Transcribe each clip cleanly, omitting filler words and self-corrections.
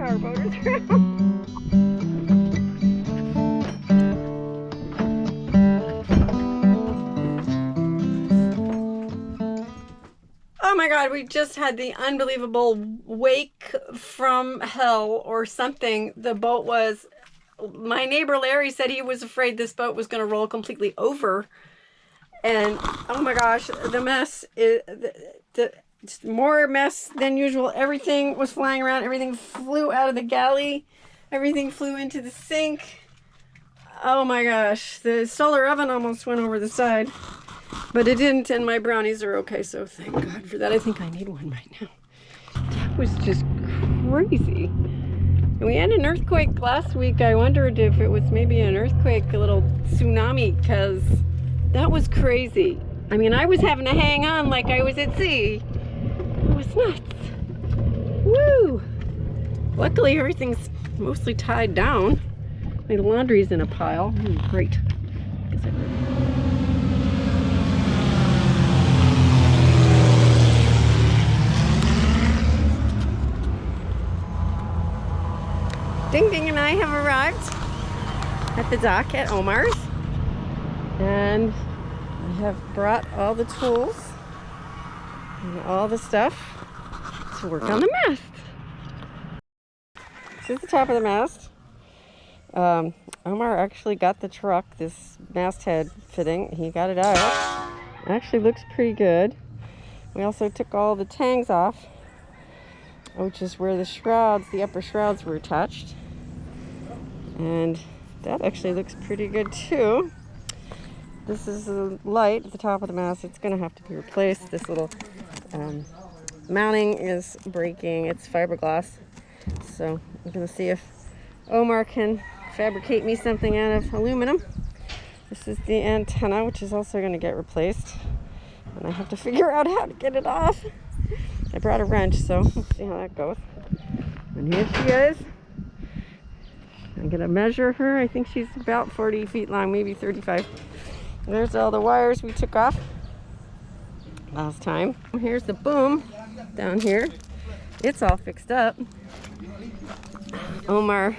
powerboat is around. Oh my God, we just had the unbelievable wake from hell or something. The boat was, my neighbor Larry said he was afraid this boat was going to roll completely over. And oh my gosh, the mess, more mess than usual. Everything was flying around. Everything flew out of the galley. Everything flew into the sink. Oh my gosh, the solar oven almost went over the side. But it didn't, and my brownies are okay, so thank God for that. I think I need one right now. That was just crazy. And we had an earthquake last week. I wondered if it was maybe an earthquake, a little tsunami, because that was crazy. I mean, I was having to hang on like I was at sea. It was nuts. Woo! Luckily, everything's mostly tied down. My laundry's in a pile. Great. Ding Ding and I have arrived at the dock at Omar's, and I have brought all the tools and all the stuff to work on the mast. This is the top of the mast. Omar actually got the truck, this masthead fitting. He got it out. It actually looks pretty good. We also took all the tangs off, which is where the shrouds, the upper shrouds were attached. And that actually looks pretty good too. This is a light at the top of the mast. It's going to have to be replaced. This little mounting is breaking. It's fiberglass. So I'm going to see if Omar can fabricate me something out of aluminum. This is the antenna, which is also going to get replaced. And I have to figure out how to get it off. I brought a wrench, so we'll see how that goes. And here she is. I'm going to measure her. I think she's about 40 feet long, maybe 35. There's all the wires we took off last time. Here's the boom down here. It's all fixed up. Omar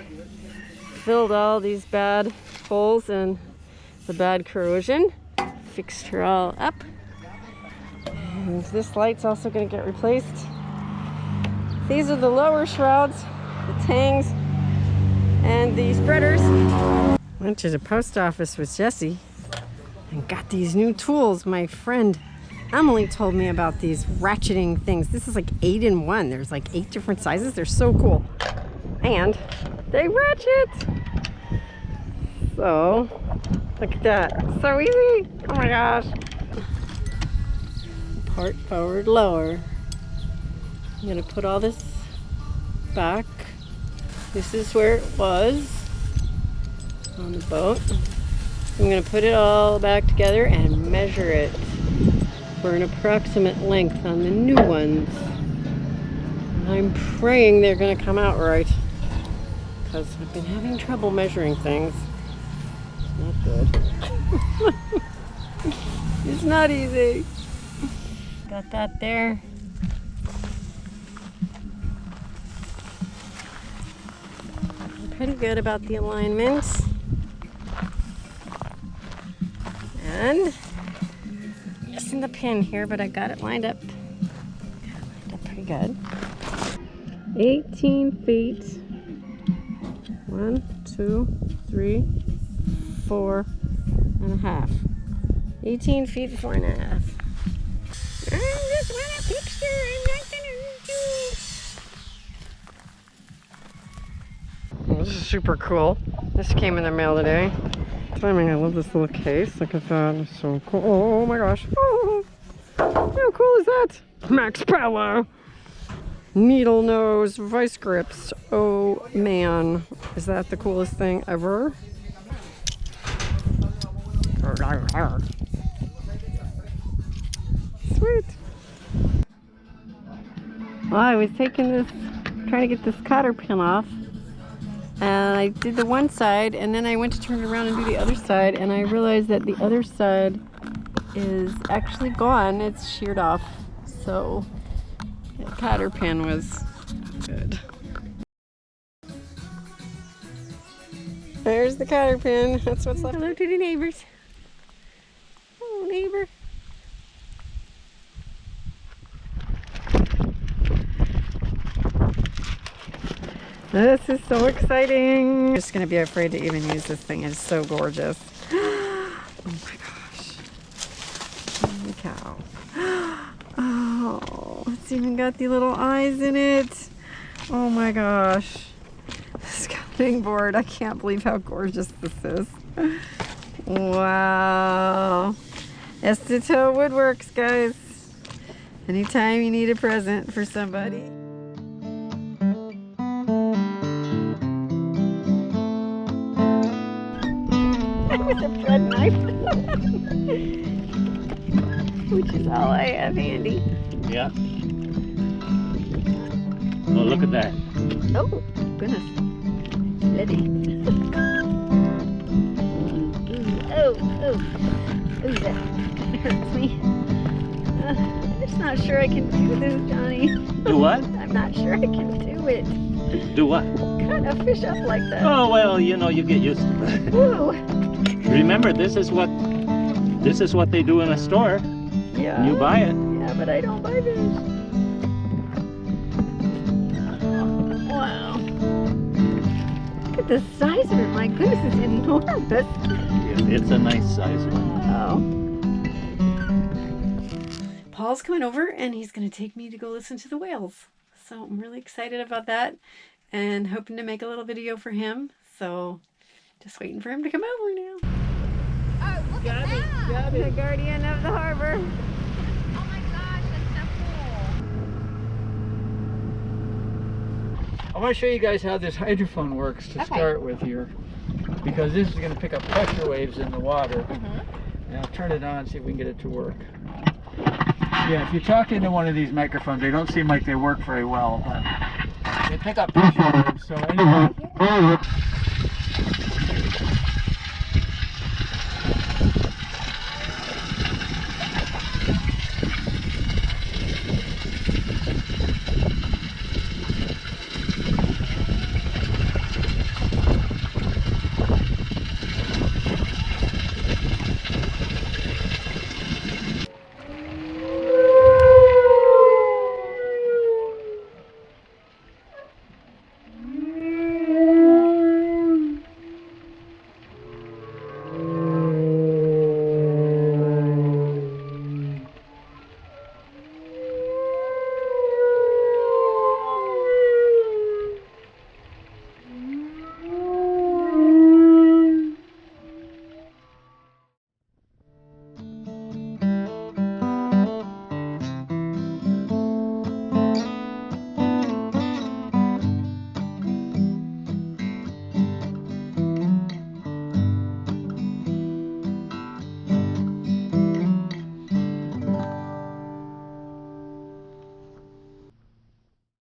filled all these bad holes and the bad corrosion. Fixed her all up. And this light's also going to get replaced. These are the lower shrouds, the tangs, and the spreaders. Went to the post office with Jesse and got these new tools. My friend Emily told me about these ratcheting things. This is like 8-in-1. There's like 8 different sizes. They're so cool. And they ratchet. So, look at that. So easy. Oh my gosh. Part forward, lower. I'm going to put all this back. This is where it was on the boat. I'm going to put it all back together and measure it for an approximate length on the new ones. I'm praying they're going to come out right, because I've been having trouble measuring things. Not good. It's not easy. Got that there. Pretty good about the alignment. And missing the pin here, but I got it lined up. Pretty good. 18 feet. 1, 2, 3, 4 and a half. 18 feet, 4 and a half. I just want a picture. I'm not gonna do. This is super cool. This came in the mail today. I mean, I love this little case. Look at that. It's so cool. Oh my gosh. Oh, how cool is that? Max Power. Needle nose vice grips. Oh man. Is that the coolest thing ever? Sweet. Well, I was taking this, trying to get this cotter pin off. And I did the one side, and then I went to turn it around and do the other side, and I realized that the other side is actually gone. It's sheared off. So the cotter pin was good. There's the cotter pin. That's what's left. Hello to the neighbors. Hello, neighbor. This is so exciting. I'm just gonna be afraid to even use this thing. It's so gorgeous. Oh my gosh. Holy cow. Oh, it's even got the little eyes in it. Oh my gosh. This cutting board, I can't believe how gorgeous this is. Wow. Estito Woodworks, guys. Anytime you need a present for somebody. With a bread knife. Which is all I have handy. Yeah. Oh, look at that. Oh, goodness. Ready. Oh, that hurts me. I'm just not sure I can do this, Johnny. Do what? I'm not sure I can do it. Do what? Cut a fish up like that. Oh, well, you know, you get used to it. Woo. Remember, this is what they do in a store. Yeah. You buy it. Yeah, but I don't buy fish. Wow. Look at the size of it. My goodness, it's enormous. It's a nice size one. Wow. Paul's coming over and he's going to take me to go listen to the whales. So I'm really excited about that and hoping to make a little video for him. So just waiting for him to come over now. Oh, look at that! The guardian of the harbor. Oh my gosh, that's so cool. I want to show you guys how this hydrophone works to start with here, because this is going to pick up pressure waves in the water. And I'll turn it on, see if we can get it to work. Yeah, if you talk into one of these microphones, they don't seem like they work very well, but they pick up pressure waves. So anyway.